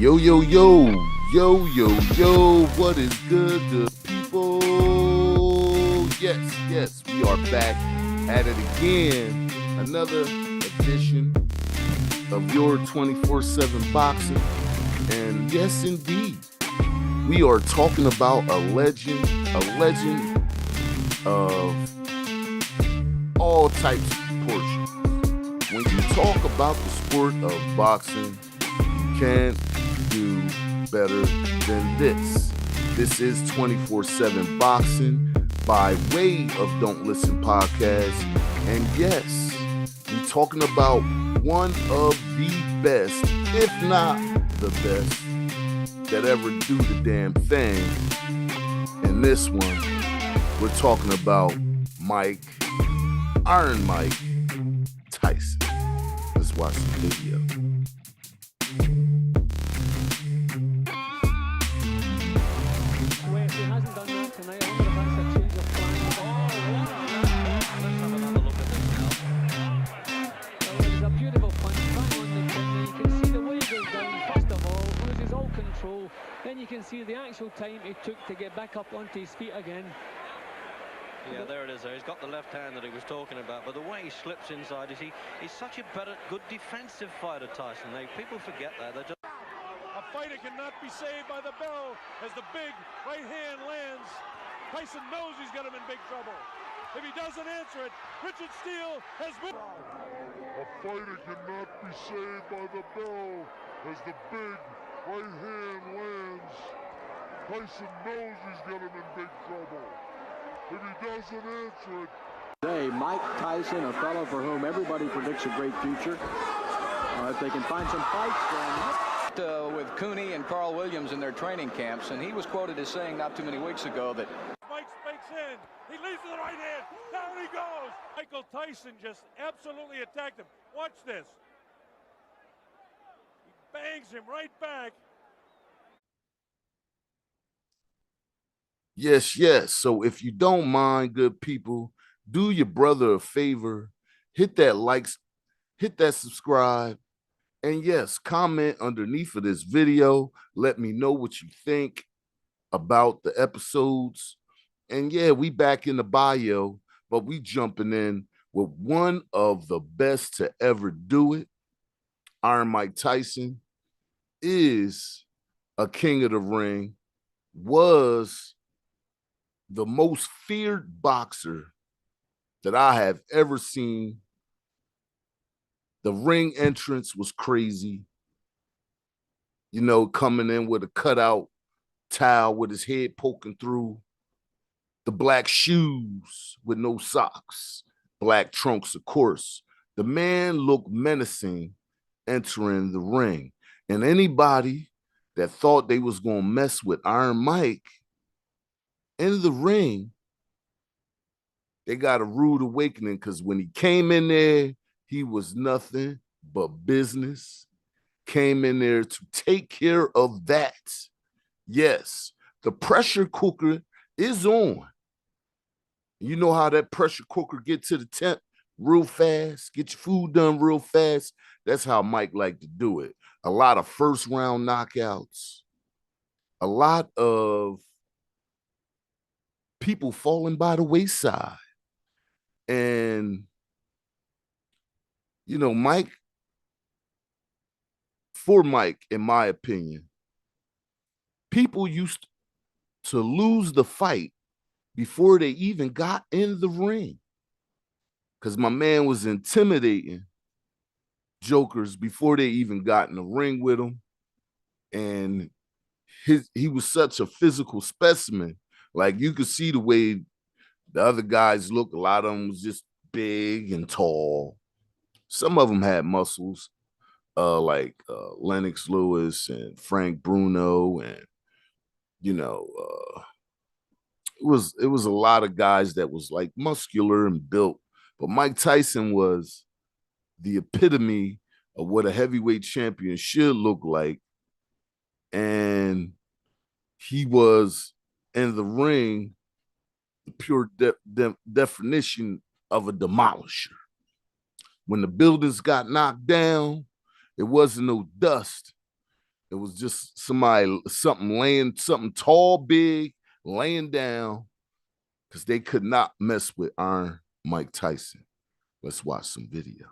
Yo, yo, yo, yo, yo, yo, what is good people? Yes, we are back at it again. Another edition of your 24/7 boxing. And yes, indeed, we are talking about a legend of all types of portions. When you talk about the sport of boxing, you can't do better than this. This is 24/7 boxing by way of Don't Listen podcast. And yes, we're talking about one of the best, if not the best, that ever do the damn thing. And this one, we're talking about Iron Mike Tyson. Let's watch the video. Well, if he hasn't done that tonight, I wonder if that's a change of plans. Let's have another look at this now. Well, it was a beautiful punch, bang on the kidney. You can see the way it goes down, first of all, loses all control. Then you can see the actual time it took to get back up onto his feet again. Yeah, there it is there. He's got the left hand that he was talking about, but the way he slips inside is he's such a good defensive fighter, Tyson. People forget that. They're just... A fighter cannot be saved by the bell as the big right hand lands. Tyson knows he's got him in big trouble. If he doesn't answer it, Richard Steele has been... A fighter cannot be saved by the bell as the big right hand lands. Tyson knows he's got him in big trouble. If he doesn't answer it... Today, Mike Tyson, a fellow for whom everybody predicts a great future. If they can find some fights, then... with Cooney and Carl Williams in their training camps, and he was quoted as saying not too many weeks ago that Mike spikes in. He leads to the right hand. Down he goes. Michael Tyson just absolutely attacked him. Watch this. He bangs him right back. Yes. So if you don't mind, good people, do your brother a favor. Hit that likes, hit that subscribe. And yes, comment underneath of this video. Let me know what you think about the episodes. And yeah, we back in the bio, but we jumping in with one of the best to ever do it. Iron Mike Tyson is a king of the ring, was the most feared boxer that I have ever seen. The ring entrance was crazy. You know, coming in with a cutout towel with his head poking through, the black shoes with no socks, black trunks, of course. The man looked menacing entering the ring. And anybody that thought they was going to mess with Iron Mike in the ring, they got a rude awakening, because when he came in there, he was nothing but business. Came in there to take care of that. Yes, the pressure cooker is on. You know how that pressure cooker get to the tent real fast, get your food done real fast. That's how Mike liked to do it. A lot of first round knockouts, a lot of people falling by the wayside. And, you know, Mike, in my opinion, people used to lose the fight before they even got in the ring, because my man was intimidating jokers before they even got in the ring with him. And he was such a physical specimen. Like, you could see the way the other guys look. A lot of them was just big and tall. Some of them had muscles, like Lennox Lewis and Frank Bruno, and you know, it was a lot of guys that was like muscular and built. But Mike Tyson was the epitome of what a heavyweight champion should look like, and he was in the ring the pure definition of a demolisher. When the buildings got knocked down, it wasn't no dust. It was just something tall, big, laying down, because they could not mess with Iron Mike Tyson. Let's watch some video.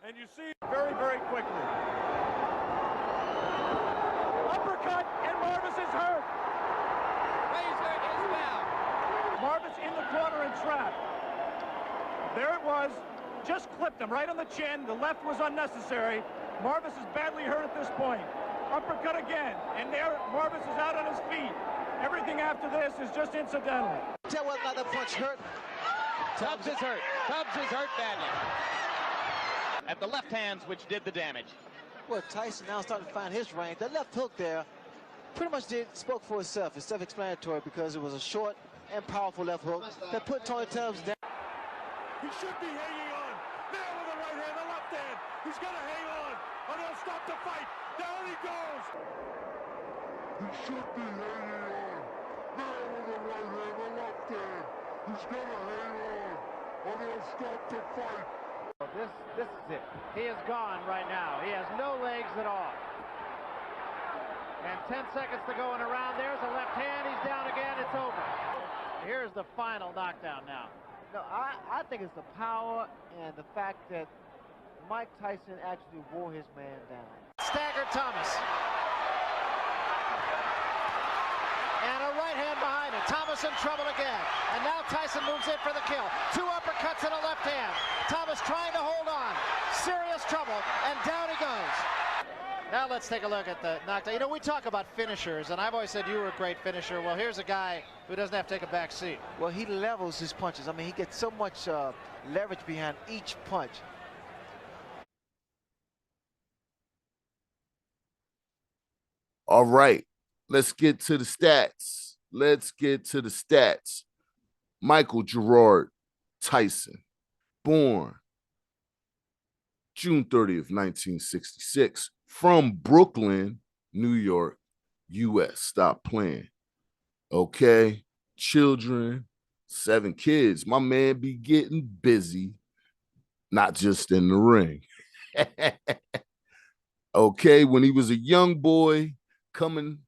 And you see very, very quickly. Uppercut, and Marvis is hurt. Razor is down. Marvis in the corner and trapped. There it was. Just clipped him right on the chin. The left was unnecessary. Marvis is badly hurt at this point. Uppercut again. And there, Marvis is out on his feet. Everything after this is just incidental. Tell whether or not that punch hurt. Tubbs is hurt. Tubbs is hurt badly. At the left hands, which did the damage. Well, Tyson now starting to find his range. That left hook there pretty much spoke for itself. It's self-explanatory because it was a short and powerful left hook that put Tony Tubbs down. He should be hanging on. There with the right hand, the left hand. He's going to hang on, or they'll stop the fight. Down he goes. He should be hanging on. There with the right hand, the left hand. He's gonna hang on, or they'll stop the fight. This is it. He is gone right now. He has no legs at all. And 10 seconds to go in a round. There's a left hand. He's down again. It's over. Here's the final knockdown now. No, I think it's the power and the fact that Mike Tyson actually wore his man down. Staggered Thomas. And a right hand behind it. Thomas in trouble again. And now Tyson moves in for the kill. 2 uppercuts and a left hand. Thomas trying to hold on. Serious trouble. And down he goes. Now let's take a look at the knockdown. You know, we talk about finishers, and I've always said you were a great finisher. Well, here's a guy who doesn't have to take a back seat. Well, he levels his punches. I mean, he gets so much leverage behind each punch. All right, let's get to the stats. Michael Gerard Tyson, born June 30th, 1966, from Brooklyn, New York, U.S. Stop playing. Okay, children, 7 kids. My man be getting busy, not just in the ring. Okay, when he was a young boy coming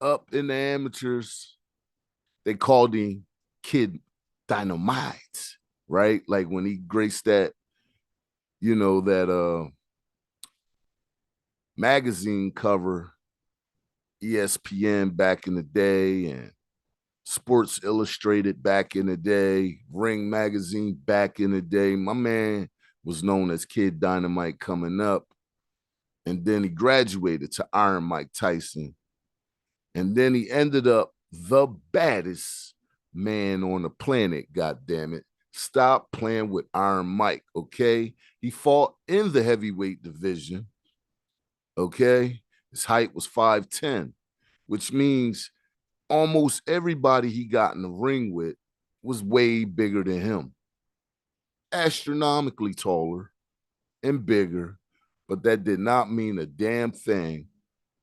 up in the amateurs, they called him Kid Dynamite, right? Like when he graced that, you know, that magazine cover, ESPN back in the day, and Sports Illustrated back in the day, Ring Magazine back in the day. My man was known as Kid Dynamite coming up. And then he graduated to Iron Mike Tyson. And then he ended up the baddest man on the planet, goddammit. Stop playing with Iron Mike, okay? He fought in the heavyweight division, okay? His height was 5'10", which means almost everybody he got in the ring with was way bigger than him. Astronomically taller and bigger, but that did not mean a damn thing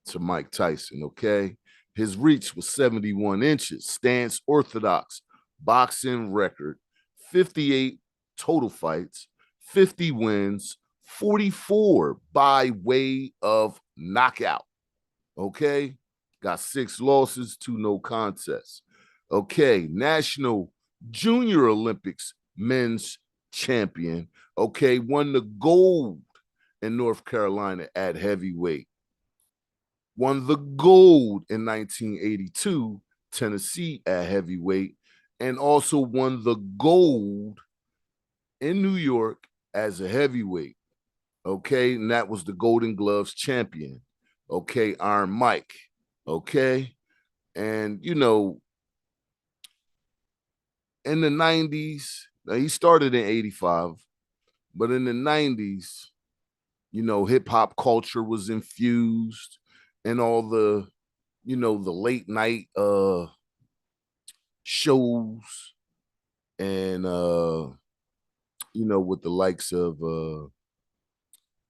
to Mike Tyson, okay? His reach was 71 inches, stance orthodox, boxing record, 58 total fights, 50 wins, 44 by way of knockout, okay? Got 6 losses, 2 no contests. Okay, National Junior Olympics men's champion, okay? Won the gold in North Carolina at heavyweight. Won the gold in 1982, Tennessee at heavyweight, and also won the gold in New York as a heavyweight. Okay, and that was the Golden Gloves champion. Okay, Iron Mike. Okay, and you know, in the 90s, he started in 85, but in the 90s, you know, hip hop culture was infused, and all the, you know, the late night shows, and you know, with the likes of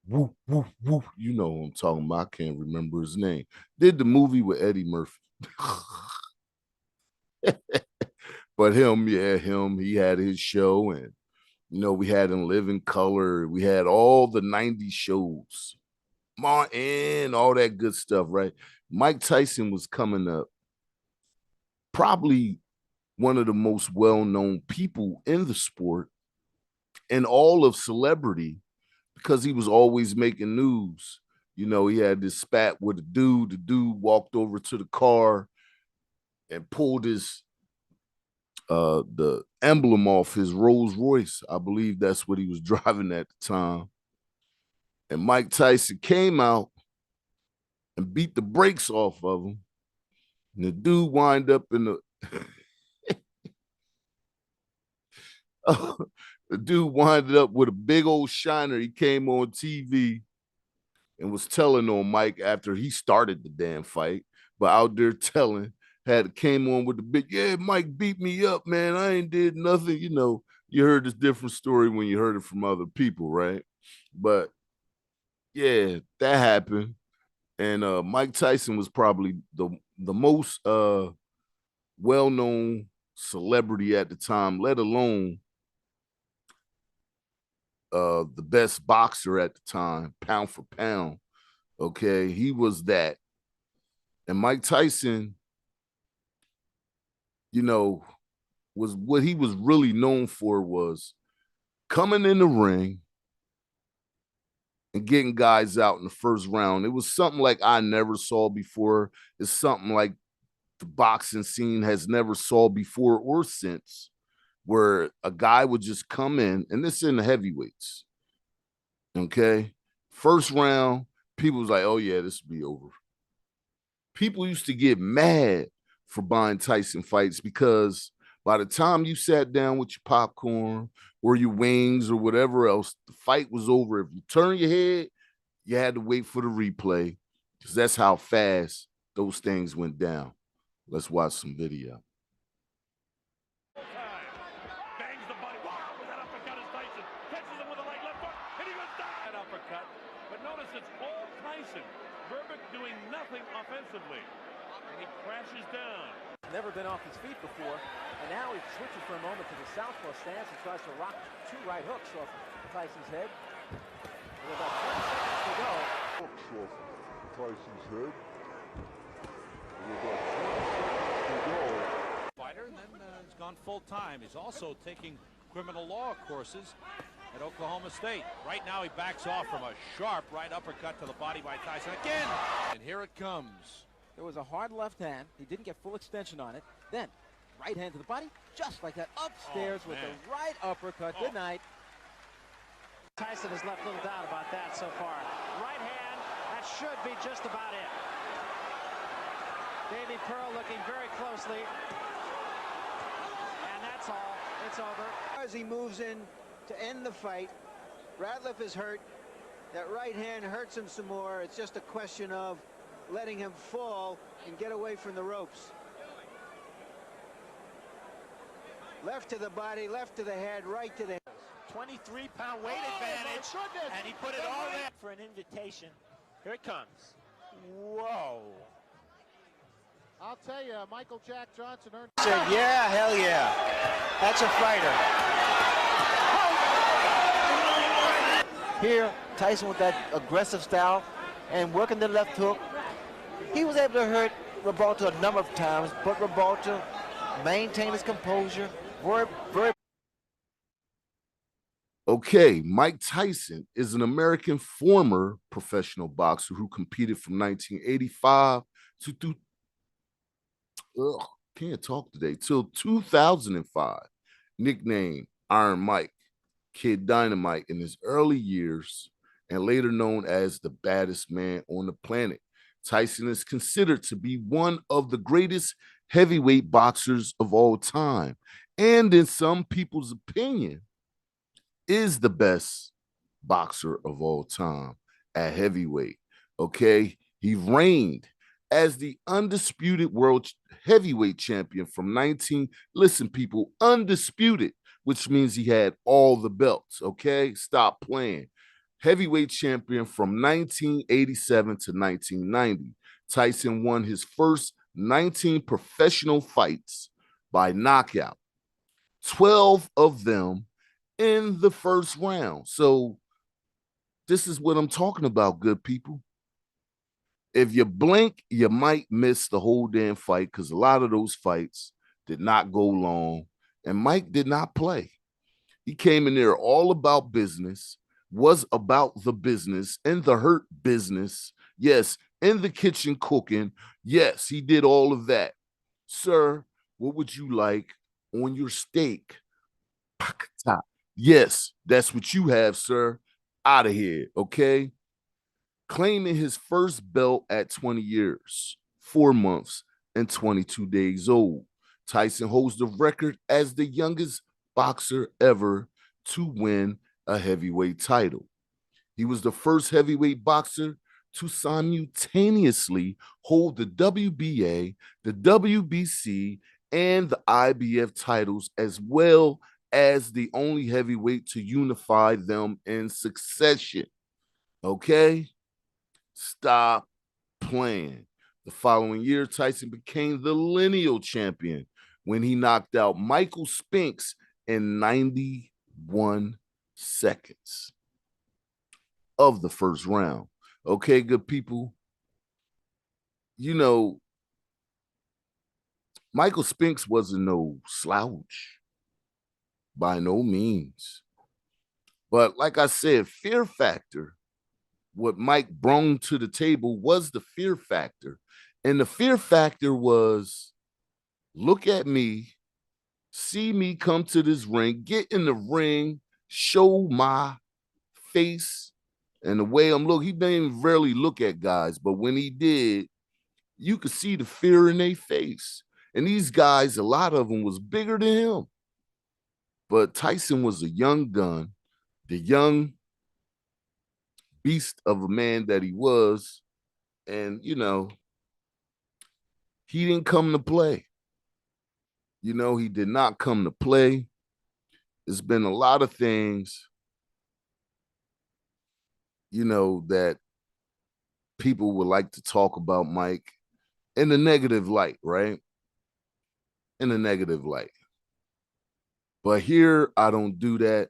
whoop, whoop, whoop, you know who I'm talking about. I can't remember his name. Did the movie with Eddie Murphy. But him, yeah, he had his show, and You know, we had In Living Color. We had all the 90s shows. Martin, all that good stuff, right? Mike Tyson was coming up, probably one of the most well-known people in the sport and all of celebrity, because he was always making news. You know, he had this spat with a dude. The dude walked over to the car and pulled his the emblem off his Rolls Royce. I believe that's what he was driving at the time. And Mike Tyson came out and beat the brakes off of him. And the dude wind up in the the dude winded up with a big old shiner. He came on TV and was telling on Mike after he started the damn fight, but out there telling, came on with the big, yeah, Mike beat me up, man. I ain't did nothing. You know, you heard this different story when you heard it from other people, right? But yeah, that happened. And Mike Tyson was probably the most well-known celebrity at the time, let alone the best boxer at the time, pound for pound. Okay, he was that. And Mike Tyson, you know, was what he was really known for was coming in the ring and getting guys out in the first round. It was something like I never saw before. It's something like the boxing scene has never saw before or since, where a guy would just come in, and this in the heavyweights. Okay. First round, people was like, oh yeah, this will be over. People used to get mad for buying Tyson fights because by the time you sat down with your popcorn or your wings or whatever else, the fight was over. If you turn your head, you had to wait for the replay because that's how fast those things went down. Let's watch some video. Bangs the body. Wow, that uppercut is Tyson. Catches him with a right left hook, and he goes down. That uppercut. But notice it's all Tyson. Berbick doing nothing offensively. And he crashes down. Never been off his feet before, and now he switches for a moment to the southpaw stance and tries to rock two right hooks off Tyson's head. With about 20 seconds to go. Hooks off Tyson's head. With about 20 seconds to go. Fighter, and then he's gone full time. He's also taking criminal law courses at Oklahoma State. Right now he backs off from a sharp right uppercut to the body by Tyson again. And here it comes. There was a hard left hand. He didn't get full extension on it. Then, right hand to the body, just like that, upstairs with the right uppercut. Good night. Tyson has left little doubt about that so far. Right hand, that should be just about it. Davey Pearl looking very closely. And that's all. It's over. As he moves in to end the fight, Radliff is hurt. That right hand hurts him some more. It's just a question of letting him fall and get away from the ropes. Left to the body, left to the head, right to the head. 23-pound weight advantage, and he put it all there for an invitation. Here it comes. Whoa. I'll tell you, Michael Jack Johnson earned... Said, yeah, hell yeah. That's a fighter. Here, Tyson with that aggressive style and working the left hook. He was able to hurt Rebalta a number of times, but Rebalta maintained his composure. Very. Okay, Mike Tyson is an American former professional boxer who competed from 1985 to can't talk today, till 2005. Nicknamed Iron Mike, Kid Dynamite in his early years, and later known as the baddest man on the planet. Tyson is considered to be one of the greatest heavyweight boxers of all time, and in some people's opinion, is the best boxer of all time at heavyweight. Okay, he reigned as the undisputed world heavyweight champion from listen people, undisputed, which means he had all the belts. Okay, stop playing. Heavyweight champion from 1987 to 1990. Tyson won his first 19 professional fights by knockout, 12 of them in the first round. So this is what I'm talking about, good people. If you blink, you might miss the whole damn fight because a lot of those fights did not go long, and Mike did not play. He came in there all about business, was about the business and the hurt business. Yes, in the kitchen cooking. Yes, he did all of that. Sir, what would you like on your steak? Yes, that's what you have, sir. Out of here, okay? Claiming his first belt at 20 years, 4 months, and 22 days old. Tyson holds the record as the youngest boxer ever to win a heavyweight title. He was the first heavyweight boxer to simultaneously hold the WBA, the WBC, and the IBF titles, as well as the only heavyweight to unify them in succession. Okay? Stop playing. The following year, Tyson became the lineal champion when he knocked out Michael Spinks in 91 seconds of the first round. Okay, good people. You know, Michael Spinks wasn't no slouch by no means. But like I said, fear factor, what Mike brought to the table was the fear factor. And the fear factor was, look at me, see me come to this ring, get in the ring, show my face and the way I'm looking. He didn't rarely look at guys, but when he did, you could see the fear in their face. And these guys, a lot of them was bigger than him. But Tyson was a young gun, the young beast of a man that he was. And, you know, he didn't come to play. You know, he did not come to play. There's been a lot of things, you know, that people would like to talk about Mike in the negative light, right? In the negative light. But here, I don't do that.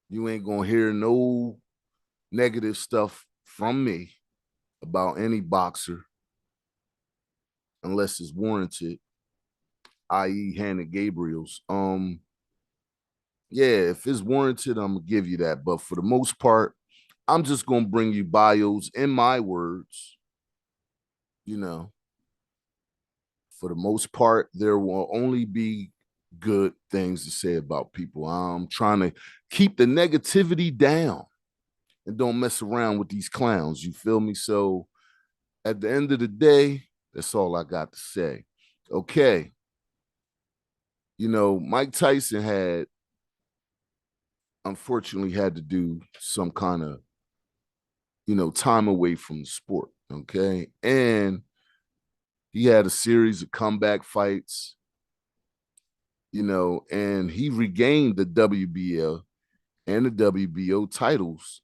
You ain't gonna hear no negative stuff from me about any boxer unless it's warranted, i.e. Hannah Gabriel's. Yeah, if it's warranted, I'm gonna give you that. But for the most part, I'm just gonna bring you bios in my words. You know, for the most part, there will only be good things to say about people. I'm trying to keep the negativity down and don't mess around with these clowns. You feel me? So at the end of the day, that's all I got to say. Okay. You know, Mike Tyson unfortunately had to do some kind of, you know, time away from the sport. Okay. And he had a series of comeback fights, you know, and he regained the WBL and the WBO titles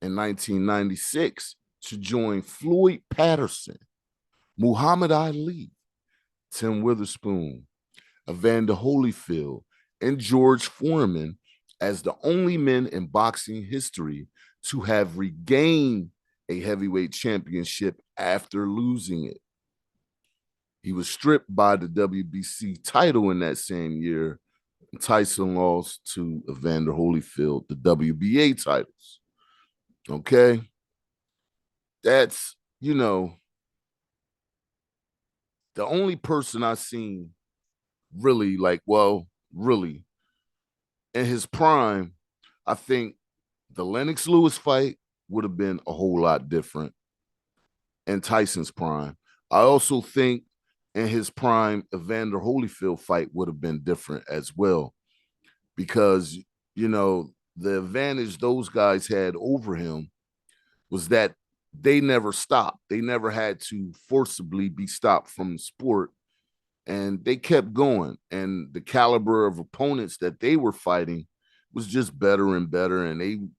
in 1996 to join Floyd Patterson, Muhammad Ali, Tim Witherspoon, Evander Holyfield, and George Foreman as the only men in boxing history to have regained a heavyweight championship after losing it. He was stripped by the WBC title in that same year. Tyson lost to Evander Holyfield the WBA titles. Okay. That's, you know, the only person I've seen really really in his prime. I think the Lennox Lewis fight would have been a whole lot different in Tyson's prime. I also think in his prime, Evander Holyfield fight would have been different as well, because, you know, the advantage those guys had over him was that they never stopped. They never had to forcibly be stopped from the sport, and they kept going. And the caliber of opponents that they were fighting was just better and better. And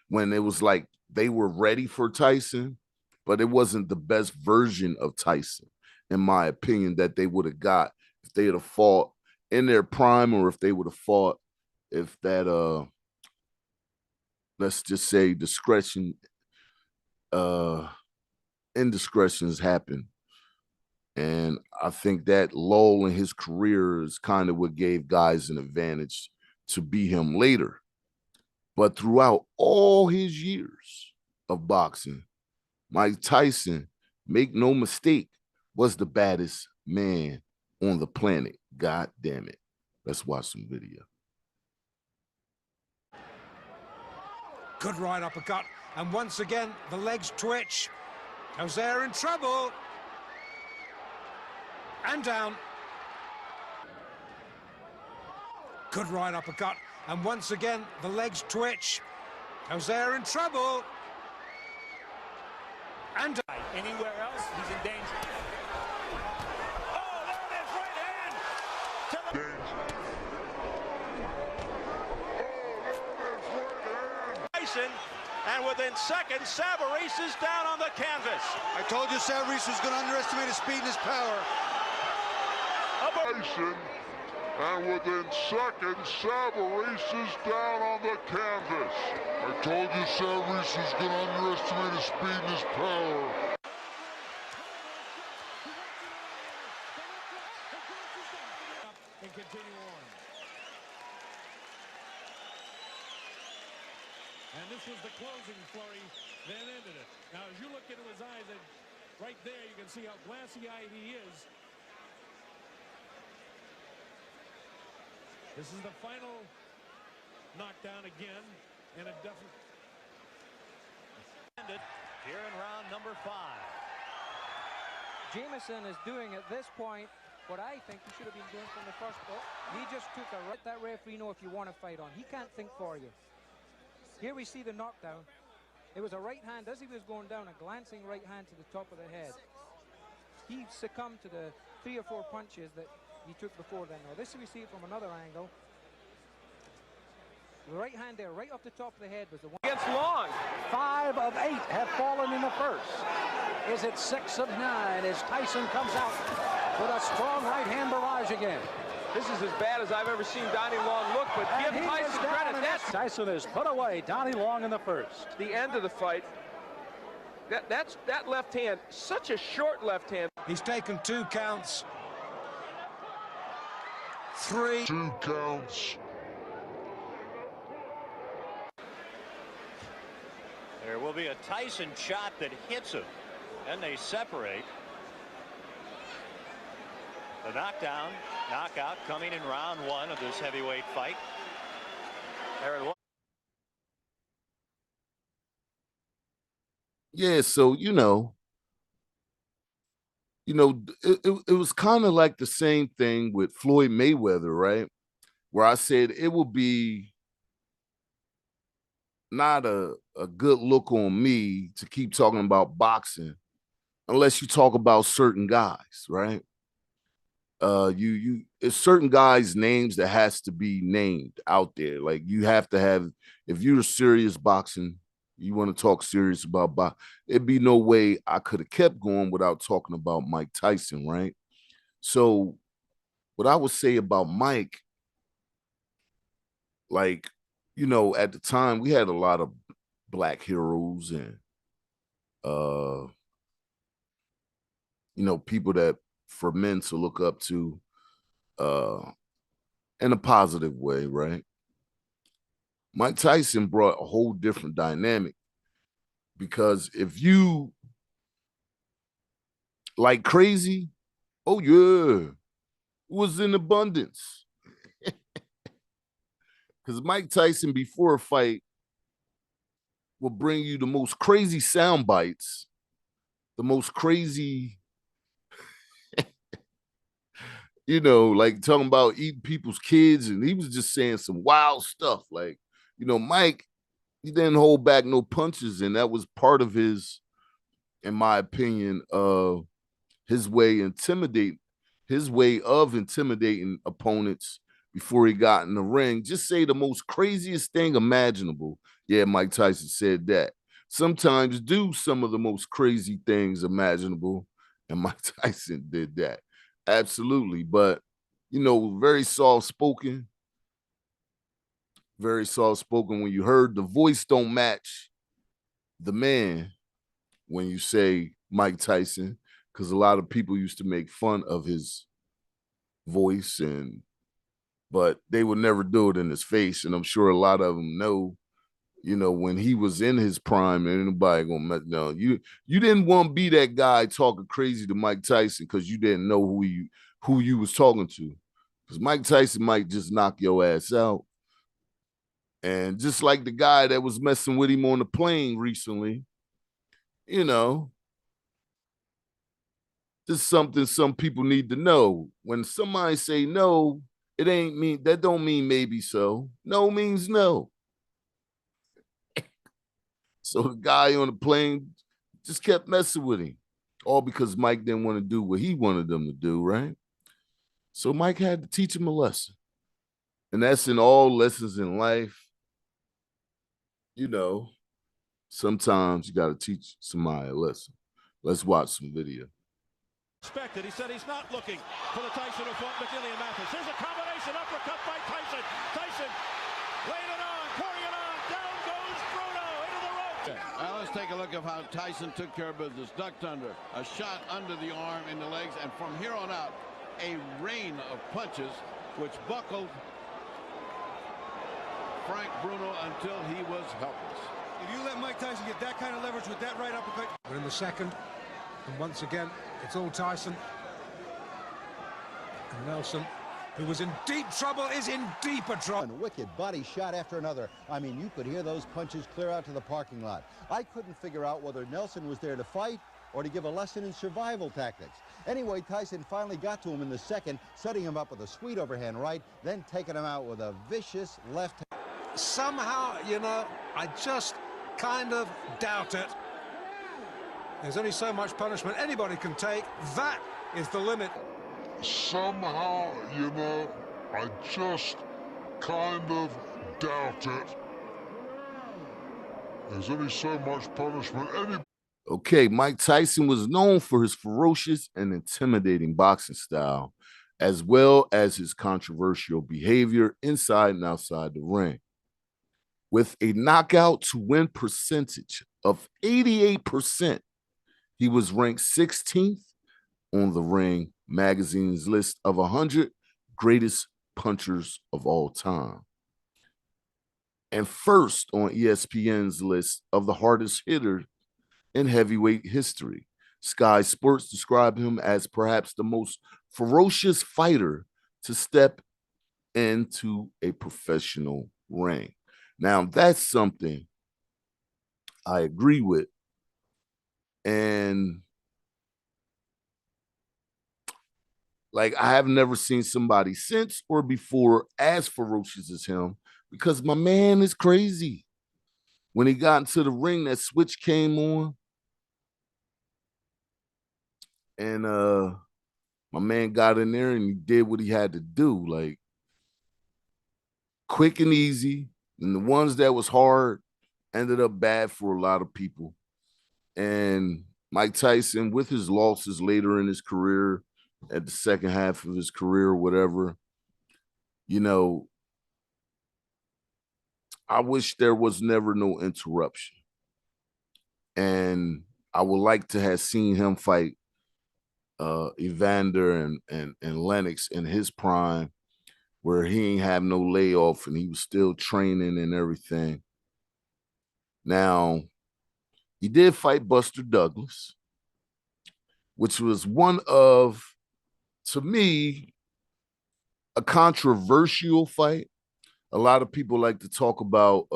when it was like they were ready for Tyson, but it wasn't the best version of Tyson, in my opinion, that they would have got if they would have fought in their prime, or if they would have fought if that let's just say discretion, indiscretions happen. And I think that lull in his career is kind of what gave guys an advantage to beat him later. But throughout all his years of boxing, Mike Tyson, make no mistake, was the baddest man on the planet. God damn it. Let's watch some video. Good right uppercut. And once again, the legs twitch. Jose in trouble. And down. Good right uppercut. And once again, the legs twitch. Jose in trouble. And anywhere else, he's in danger. Oh, there it is, right hand. To the Tyson, and within seconds, Savarese is down on the canvas. I told you Savarese was going to underestimate his speed and his power. Tyson, and within seconds, Savarese is down on the canvas. I told you Savarese was going to underestimate his speed and his power. And continue on. And this was the closing flurry, then ended it. Now, as you look into his eyes, and right there you can see how glassy-eyed he is. This is the final knockdown again, and a definite. Ended here in round number 5. Jamison is doing at this point what I think he should have been doing from the first book. He just took a let that referee know if you want to fight on. He can't think for you. Here we see the knockdown. It was a right hand as he was going down, a glancing right hand to the top of the head. He succumbed to the 3 or 4 punches that he took before then. Now this we see it from another angle. The right hand there, right off the top of the head, was the one. Against Long. 5 of 8 have fallen in the first. Is it 6 of 9 as Tyson comes out with a strong right hand barrage again? This is as bad as I've ever seen Donnie Long look, but And give he Tyson was down, credit. and That's Tyson has put away Donnie Long in the first. the end of the fight. That left hand, such a short left hand. He's taken 2 counts. 3. 2 counts. There will be a Tyson shot that hits him, and they separate. The knockdown, knockout coming in round 1 of this heavyweight fight. Yeah, so it was kind of like the same thing with Floyd Mayweather, right? Where I said it will be not a good look on me to keep talking about boxing unless you talk about certain guys, right? It's certain guys' names that has to be named out there. Like you have to have, if you're serious boxing, you want to talk serious about boxing, it'd be no way I could have kept going without talking about Mike Tyson, right? So what I would say about Mike, like, at the time we had a lot of black heroes and people that for men to look up to in a positive way, right? Mike Tyson brought a whole different dynamic, because if you like crazy, oh yeah, it was in abundance. Because Mike Tyson before a fight will bring you the most crazy sound bites, the most crazy, like talking about eating people's kids, and he was just saying some wild stuff. Like, Mike, he didn't hold back no punches, and that was part of his, in my opinion, his way of intimidating opponents before he got in the ring. Just say the most craziest thing imaginable. Yeah, Mike Tyson said that. Sometimes do some of the most crazy things imaginable, and Mike Tyson did that. Absolutely. But, very soft-spoken, very soft-spoken. When you heard the voice don't match the man when you say Mike Tyson, because a lot of people used to make fun of his voice, but they would never do it in his face. And I'm sure a lot of them know, when he was in his prime, and anybody gonna mess down. You didn't want to be that guy talking crazy to Mike Tyson because you didn't know who you was talking to. Because Mike Tyson might just knock your ass out. And just like the guy that was messing with him on the plane recently, this is something some people need to know. When somebody say no, that don't mean maybe so. No means no. So the guy on the plane just kept messing with him, all because Mike didn't want to do what he wanted them to do, right? So Mike had to teach him a lesson. And that's in all lessons in life. Sometimes you got to teach somebody a lesson. Let's watch some video. Expected. He said he's not looking for the Tyson who fought McGillian Mathis. Here's a combination uppercut by Tyson. Tyson laying it on, pouring it on. Down goes Bruno into the ropes. Now let's take a look at how Tyson took care of business. Ducked under, a shot under the arm, in the legs, and from here on out, a rain of punches which buckled Frank Bruno until he was helpless. If you let Mike Tyson get that kind of leverage with that right uppercut. We're in the second, and once again, it's all Tyson. And Nelson, who was in deep trouble, is in deeper trouble. A wicked body shot after another. I mean, you could hear those punches clear out to the parking lot. I couldn't figure out whether Nelson was there to fight or to give a lesson in survival tactics. Anyway, Tyson finally got to him in the second, setting him up with a sweet overhand right, then taking him out with a vicious left hand. Somehow, I just kind of doubt it. There's only so much punishment anybody can take. That is the limit. Somehow, I just kind of doubt it. There's only so much punishment Okay, Mike Tyson was known for his ferocious and intimidating boxing style, as well as his controversial behavior inside and outside the ring. With a knockout to win percentage of 88%, he was ranked 16th on the Ring magazine's list of 100 greatest punchers of all time, and first on ESPN's list of the hardest hitter in heavyweight history. Sky Sports described him as perhaps the most ferocious fighter to step into a professional ring. Now, that's something I agree with. And I have never seen somebody since or before as ferocious as him, because my man is crazy. When he got into the ring, that switch came on. And my man got in there and he did what he had to do, quick and easy. And the ones that was hard ended up bad for a lot of people. And Mike Tyson, with his losses later in his career, at the second half of his career, whatever, I wish there was never no interruption. And I would like to have seen him fight Evander and Lennox in his prime, where he ain't have no layoff and he was still training and everything. Now, he did fight Buster Douglas, which was one of, to me, a controversial fight. A lot of people like to talk about,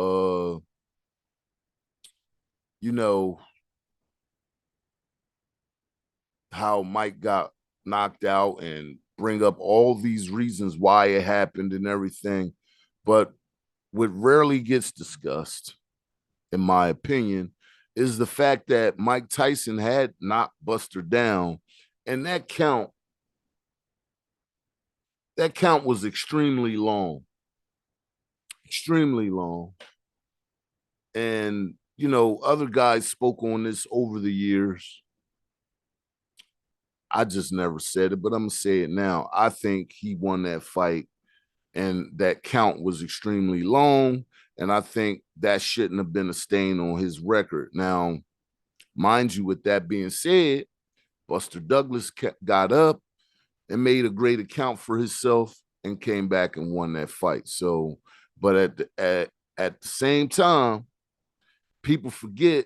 how Mike got knocked out and bring up all these reasons why it happened and everything. But what rarely gets discussed, in my opinion, is the fact that Mike Tyson had knocked Buster down, and that count was extremely long. Extremely long. And, other guys spoke on this over the years. I just never said it, but I'm going to say it now. I think he won that fight and that count was extremely long. And I think that shouldn't have been a stain on his record. Now, mind you, with that being said, Buster Douglas got up and made a great account for himself and came back and won that fight. So, but at the same time, people forget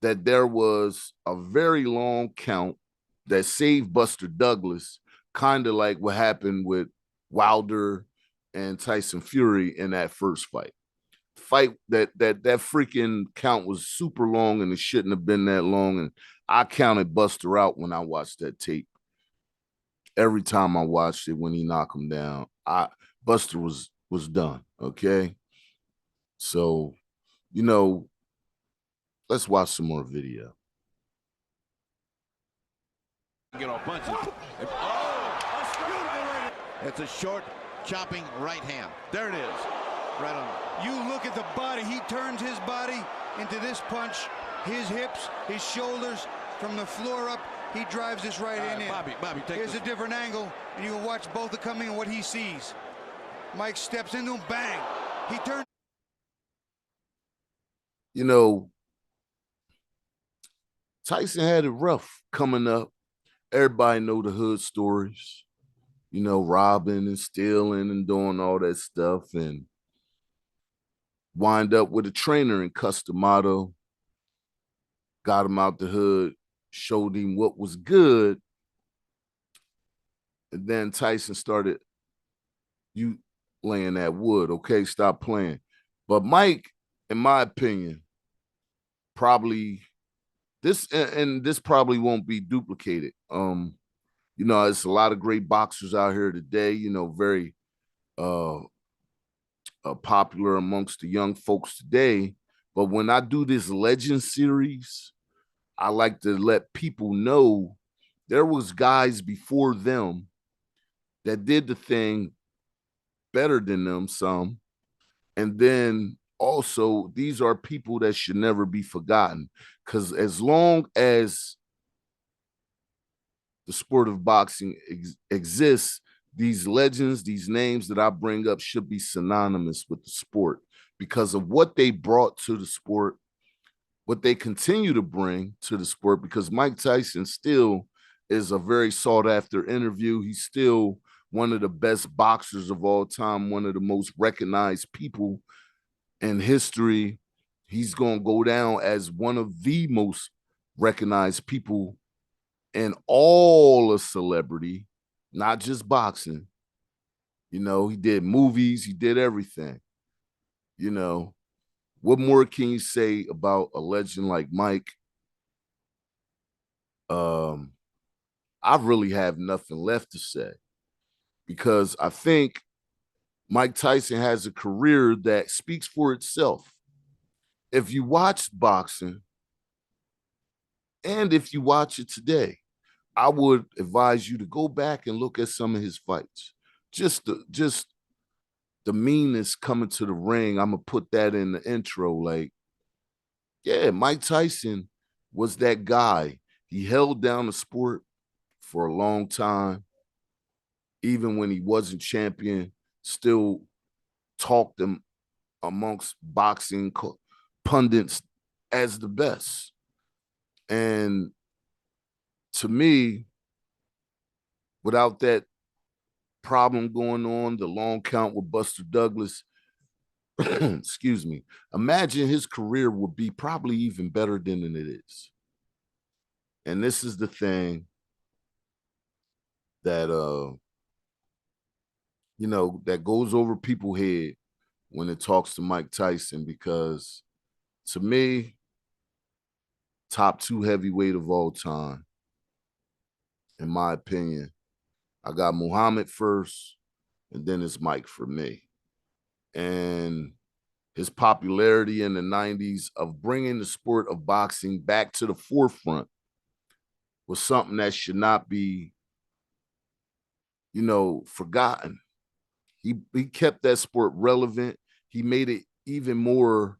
that there was a very long count that saved Buster Douglas, kind of like what happened with Wilder and Tyson Fury in that first fight. That freaking count was super long and it shouldn't have been that long. And I counted Buster out when I watched that tape. Every time I watched it, when he knocked him down, Buster was done. Okay, so let's watch some more video. Get off punches. It's a short, chopping right hand. There it is. Right on. You look at the body. He turns his body into this punch. His hips, his shoulders, from the floor up, he drives this right hand in. Bobby, take Here's a different angle, and you can watch both are coming and what he sees. Mike steps into him, bang. He turns. Tyson had it rough coming up. Everybody know the hood stories, robbing and stealing and doing all that stuff, and wind up with a trainer in Customato, got him out the hood, showed him what was good. And then Tyson started, you laying that wood, okay, stop playing. But Mike, in my opinion, probably this probably won't be duplicated. It's a lot of great boxers out here today, very popular amongst the young folks today. But when I do this Legend series, I like to let people know there was guys before them that did the thing better than them some. And then also, these are people that should never be forgotten, because as long as the sport of boxing exists, these legends, these names that I bring up should be synonymous with the sport because of what they brought to the sport, what they continue to bring to the sport, because Mike Tyson still is a very sought after interview. He's still one of the best boxers of all time, one of the most recognized people in history. He's going to go down as one of the most recognized people in all of celebrity, not just boxing. He did movies, he did everything. What more can you say about a legend like Mike? I really have nothing left to say, because I think Mike Tyson has a career that speaks for itself. If you watch boxing, and if you watch it today, I would advise you to go back and look at some of his fights. Just the meanness coming to the ring. I'm gonna put that in the intro. Like, yeah, Mike Tyson was that guy. He held down the sport for a long time. Even when he wasn't champion, still talked them amongst boxing pundits as the best. And to me, without that problem going on, the long count with Buster Douglas, excuse me, imagine his career would be probably even better than it is. And this is the thing that that goes over people's head when it talks to Mike Tyson, because to me, top 2 heavyweight of all time, in my opinion. I got Muhammad first, and then it's Mike for me. And his popularity in the 90s of bringing the sport of boxing back to the forefront was something that should not be, forgotten. He kept that sport relevant. He made it even more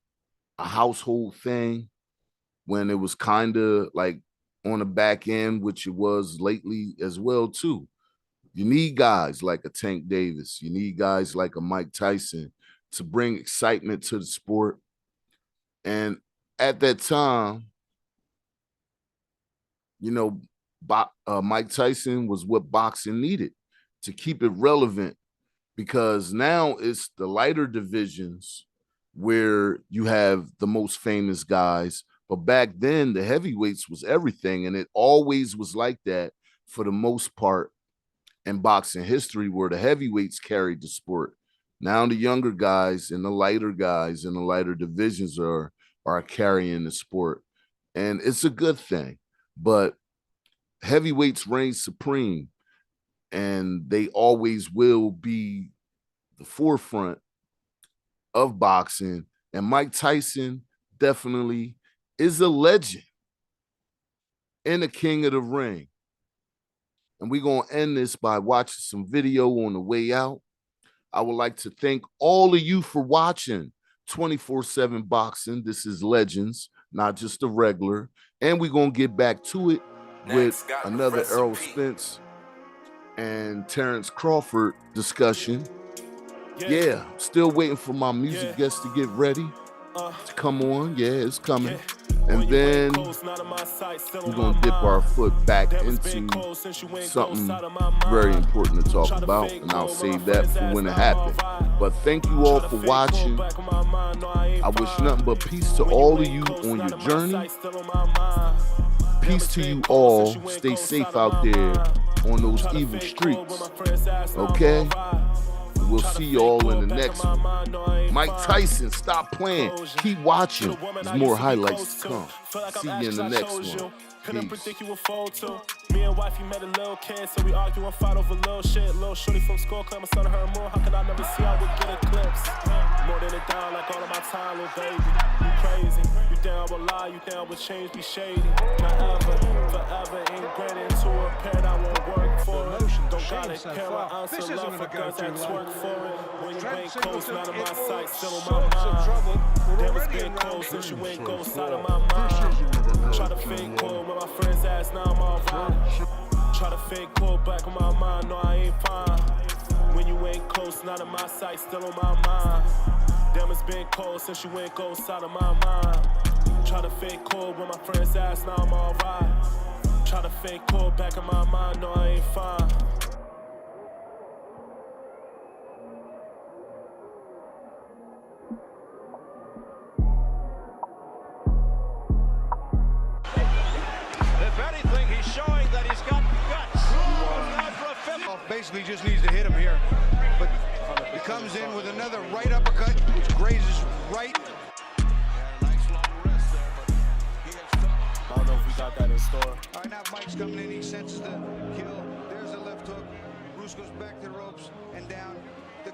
a household thing when it was kind of like on the back end, which it was lately as well too. You need guys like a Tank Davis. You need guys like a Mike Tyson to bring excitement to the sport. And at that time, you know, Mike Tyson was what boxing needed to keep it relevant, because now it's the lighter divisions where you have the most famous guys. But back then, the heavyweights was everything, and it always was like that for the most part in boxing history, where the heavyweights carried the sport. Now the younger guys and the lighter guys in the lighter divisions are carrying the sport, and it's a good thing. But heavyweights reign supreme, and they always will be the forefront of boxing. And Mike Tyson definitely is a legend and a king of the ring. And we're going to end this by watching some video on the way out. I would like to thank all of you for watching 24/7 Boxing. This is Legends, not just a regular. And we're going to get back to it with another Errol Spence and Terrence Crawford discussion. Yeah, still waiting for my music guests to get ready to come on. Yeah, it's coming. And then we're going to dip our foot back into something very important to talk about, and I'll save that for when it happens. But thank you all for watching. I wish nothing but peace to all of you on your journey. Peace to you all. Stay safe out there on those evil streets. Okay? We'll see you all in the next one. Mike Tyson, stop playing. Keep watching. There's more highlights to come. See you in the next one. Peace. Me and wifey met a little kid, so we argue and fight over little shit. Little shorty from school, claim my son her more. How could I never see I would get eclipsed? More than it down like all of my time, little baby. You crazy, you down with lie, you down with change, be shady. Not ever, forever ingrained into a pair that won't work for it. Don't gotta care what answer love for girls that twerk for it. When you ain't close, not in my sight, still on my mind. Damn, it's been close since you ain't ghost out of my mind. Try to fake cool with my friends ass, now I'm all right. Try to fake cool back in my mind, no I ain't fine. When you ain't close, not in my sight, still on my mind. Damn, it's been cold since you ain't ghost out of my mind. Try to fake cool with my friends ass, now I'm all right. Try to fake cool back in my mind, no I ain't fine. Basically just needs to hit him here, but he comes in with another right uppercut, which grazes right. Nice long rest there, but he has trouble. I don't know if we got that in store. All right, now Mike's coming in. He senses the kill. There's a left hook. Bruce goes back to the ropes and down. The